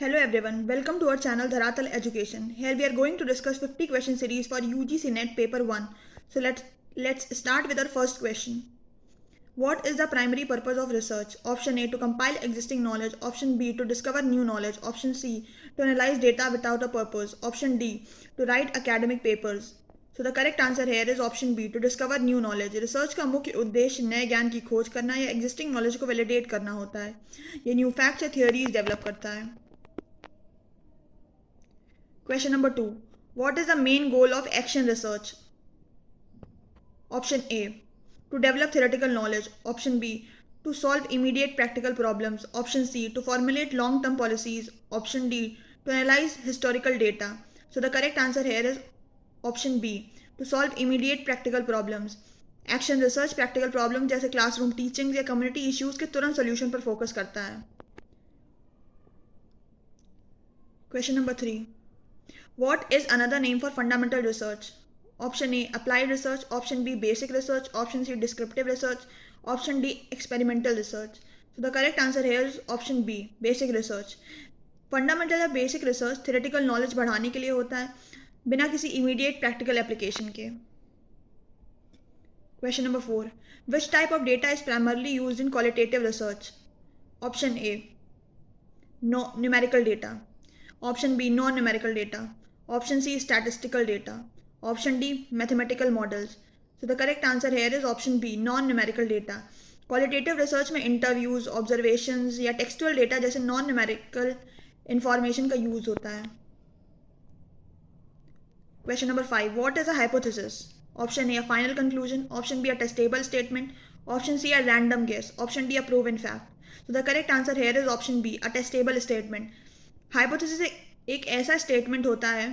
Hello everyone, welcome to our channel Dharatal Education. Here we are going to discuss 50 question series for UGC NET paper 1. So let's start with our first question. What is the primary purpose of research? Option A, to compile existing knowledge. Option B, to discover new knowledge. Option C, to analyze data without a purpose. Option D, to write academic papers. So the correct answer here is option B, to discover new knowledge. Research का मुख्य उद्देश्य नए ज्ञान की खोज करना या existing knowledge को वैलिडेट करना होता है. ये न्यू फैक्ट्स या थियोरीज डेवलप करता है. Question number 2. What is the main goal of action research? Option A, to develop theoretical knowledge. Option B, to solve immediate practical problems. Option C, to formulate long-term policies. Option D, to analyze historical data. So the correct answer here is option B, to solve immediate practical problems. Action research practical problem जैसे classroom teaching या community issues के तुरंत solution पर focus करता है. Question number 3. What is another name for fundamental research? Option A, applied research. Option B, basic research. Option C, descriptive research. Option D, experimental research. So the correct answer here is option B, basic research. Fundamental या basic research theoretical knowledge बढ़ाने के लिए होता है बिना किसी immediate practical application के. Question number 4. Which type of data is primarily used in qualitative research? Option A, numerical data. Option B, non numerical data. Option C, statistical data. Option D, mathematical models. So the correct answer here is option B, non-numerical data. Qualitative research में interviews, observations या textual data जैसे non-numerical information का use होता है. Question number 5. What is a hypothesis? Option A, a final conclusion. Option B, a testable statement. Option C, a random guess. Option D, a proven fact. So the correct answer here is option B, a testable statement. Hypothesis एक ऐसा statement होता है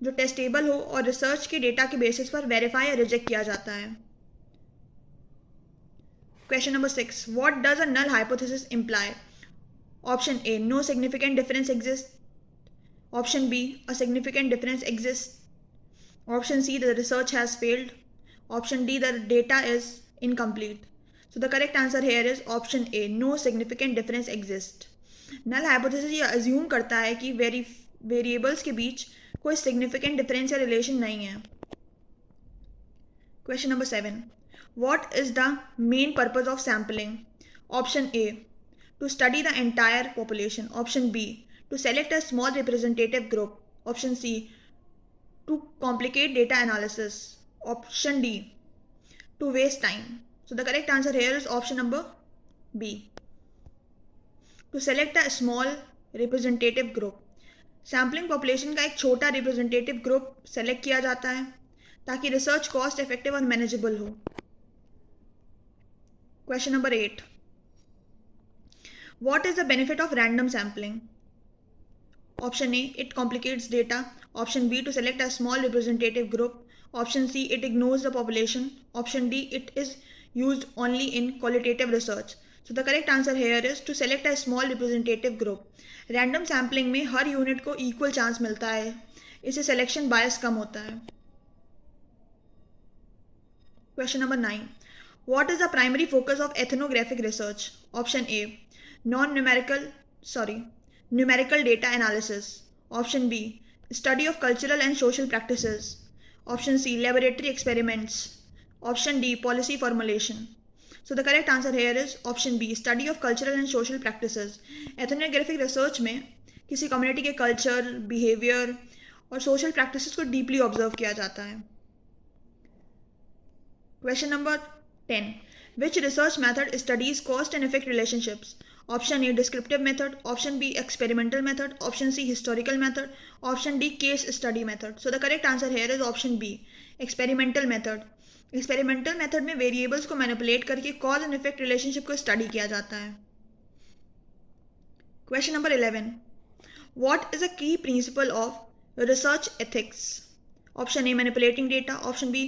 जो testable हो और research के data के basis पर वेरीफाई या रिजेक्ट किया जाता है. Question number 6. What does a null hypothesis imply? Option A, no significant difference exist. Option B, a significant difference exist. Option C, the research has failed. Option D, the data is incomplete. So the correct answer here is option A, no significant difference exist. Null hypothesis ये assume करता है कि variables के बीच कोई significant difference या relation नहीं है. Question number 7. What is the main purpose of sampling? Option A, to study the entire population. Option B, to select a small representative group. Option C, to complicate data analysis. Option D, to waste time. So the correct answer here is option number B, to select a small representative group. Sampling population का एक छोटा representative group select किया जाता है ताकि research cost effective और manageable हो. Question number 8. What is the benefit of random sampling? Option A, it complicates data. Option B, to select a small representative group. Option C, it ignores the population. Option D, it is used only in qualitative research. So the correct answer here is to select a small representative group. Random sampling में हर unit को equal chance मिलता है, इससे selection bias कम होता है. Question number 9. What is the primary focus of ethnographic research? Option A, numerical data analysis. Option B, study of cultural and social practices. Option C, laboratory experiments. Option D, policy formulation. So the correct answer here is option B, study of cultural and social practices. Ethnographic research में किसी community के culture, behaviour और social practices को deeply observe किया जाता है. Question number 10. Which research method studies cause and effect relationships? Option A, descriptive method. Option B, experimental method. Option C, historical method. Option D, case study method. So the correct answer here is option B, experimental method. Experimental method में variables को manipulate करके cause and effect relationship को study किया जाता है. Question number 11. What is a key principle of research ethics? Option A, manipulating data. Option B,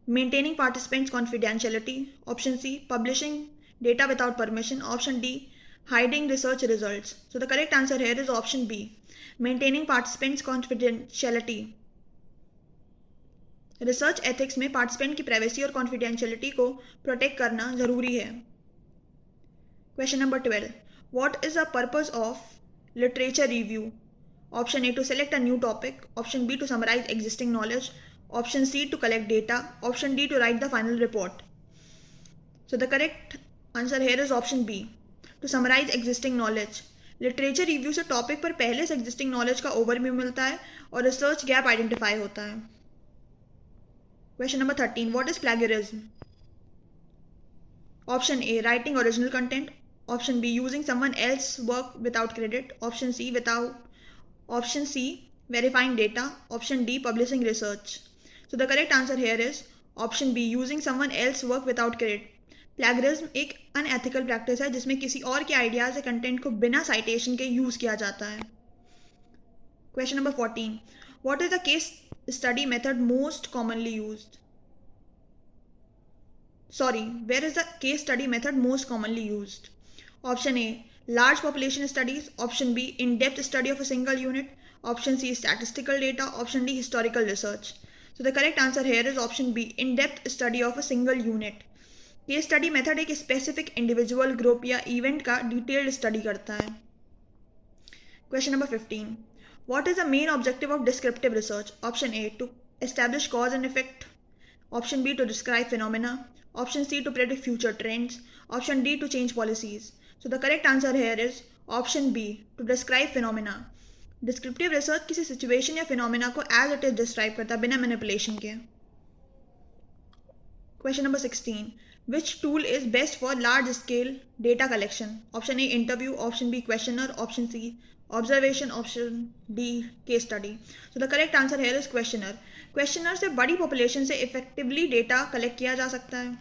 maintaining participants confidentiality. Option C, publishing data without permission. Option D, hiding research results. So the correct answer here is option B, maintaining participants confidentiality. Research ethics में participant की privacy और confidentiality को protect करना जरूरी है. Question number 12. What is the purpose of literature review. Option A, to select a new topic. Option B, to summarize existing knowledge. Option C, to collect data. Option D, to write the final report. So the correct answer here is option B, to summarize existing knowledge. Literature review से topic पर पहले से existing knowledge का overview मिलता है और research gap identify होता है. Question number 13, what is plagiarism? Option A, writing original content. Option B, using someone else work without credit. Option C verifying data. Option D, publishing research. So the correct answer here is option B, using someone else work without credit. Plagiarism एक unethical practice है जिसमें किसी और के ideas या content को बिना citation के यूज किया जाता है. Question number 14, what is the case study method most commonly used? Sorry, where is the case study method most commonly used? Option A, large population studies. Option B, in depth study of a single unit. Option C, statistical data. Option D, historical research. So the correct answer here is option B, in depth study of a single unit. ये study method एक specific individual, group या event का detailed study करता है. Question number 15, what is the main objective of descriptive research? Option A, to establish cause and effect. Option B, to describe phenomena. Option C, to predict future trends. Option D, to change policies. So the correct answer here is option B, to describe phenomena. Descriptive research किसी situation या phenomena को as it is describe करता है बिना manipulation के. Question number 16, which tool is best for large scale data collection? Option A, interview. Option B, questionnaire. Option C, observation. Option D, case study. So the correct answer here is questionnaire. Questionnaire से बड़ी population से effectively data collect किया जा सकता है.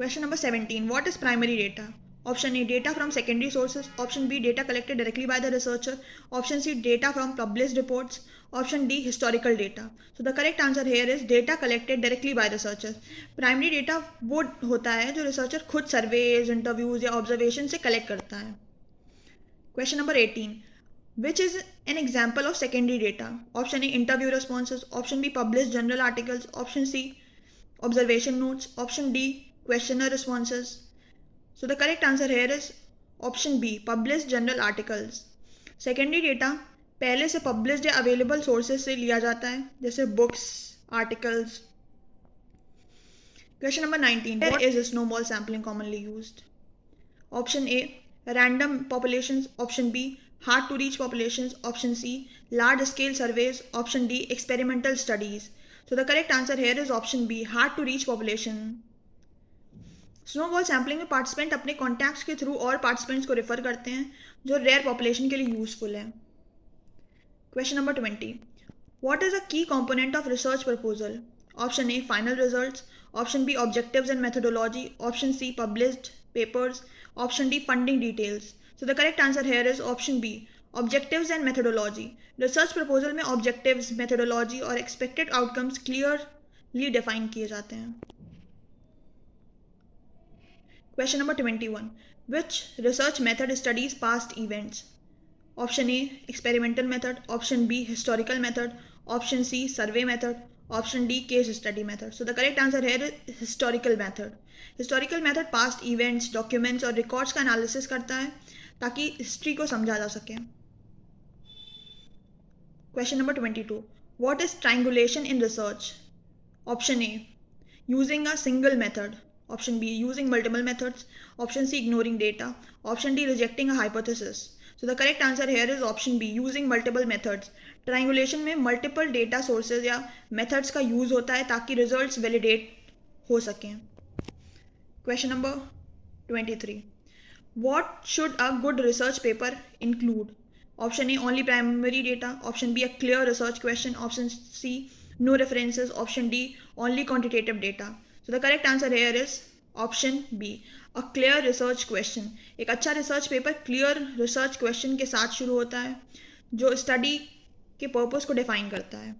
Question number 17, what is primary data? Option A, data from secondary sources. Option B, data collected directly by the researcher. Option C, data from published reports. Option D, historical data. So the correct answer here is data collected directly by researchers. Primary data वो होता है जो researcher खुद surveys, interviews या observation से collect करता है. Question number 18, which is an example of secondary data? Option A, interview responses. Option B, published journal articles. Option C, observation notes. Option D, questionnaire responses. So the correct answer here is option B, published journal articles. Secondary data पहले से published या available sources से लिया जाता है जैसे books, articles. Question number 19, where is snowball sampling commonly used? Option A, random populations. Option B, hard to reach populations. Option C, large scale surveys. Option D, experimental studies. So the correct answer here is option B, hard to reach population. Snowball sampling में participant अपने contacts के through और participants को refer करते हैं जो rare population के लिए यूजफुल है. Question number 20, what is a key component of research proposal? Option A, final results. Option B, objectives and methodology. Option C, published papers. Option D, funding details. So the correct answer here is option B, objectives and methodology. Research proposal में objectives, methodology और expected outcomes clearly define किए जाते हैं. Question number 21, which research method studies past events? Option A, experimental method. Option B, historical method. Option C, survey method. Option D, case study method. So the correct answer here is historical method. Historical method past events, documents और records का analysis करता है ताकि history को समझा जा सके. Question number 22, what is triangulation in research? Option A, using a single method. Option B, using multiple methods. Option C, ignoring data. Option D, rejecting a hypothesis. So the correct answer here is option B, using multiple methods. Triangulation में multiple data sources या methods का use होता है ताकि results validate हो सकें. Question number 23, what should a good research paper include? Option A, only primary data. Option B, a clear research question. Option C, no references. Option D, only quantitative data. So the correct answer here is option B, a clear research question. एक अच्छा research paper clear research question के साथ शुरू होता है जो study के purpose को डिफाइन करता है.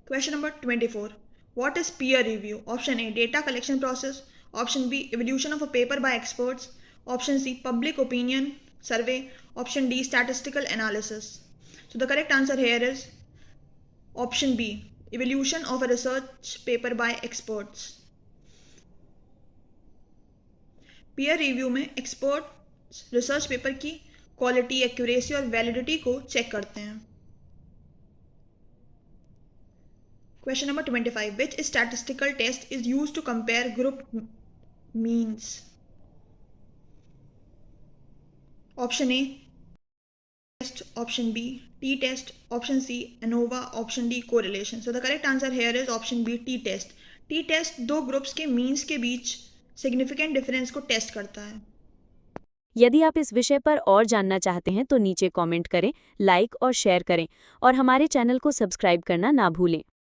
Question number 24, what is peer review? Option A, data collection process. Option B, evolution of a paper by experts. Option C, public opinion survey. Option D, statistical analysis. So the correct answer here is option B, evolution of a research paper by experts. Peer review में expert research paper की quality, accuracy और validity को check करते हैं। Question number 25. Which statistical test is used to compare group means? Option A test, option B t-test, option C ANOVA, option D correlation. So the correct answer here is option B t-test. t-test दो groups के means के बीच significant difference को test करता है। यदि आप इस विषय पर और जानना चाहते हैं तो नीचे कमेंट करें, लाइक और शेयर करें और हमारे चैनल को सब्सक्राइब करना ना भूलें।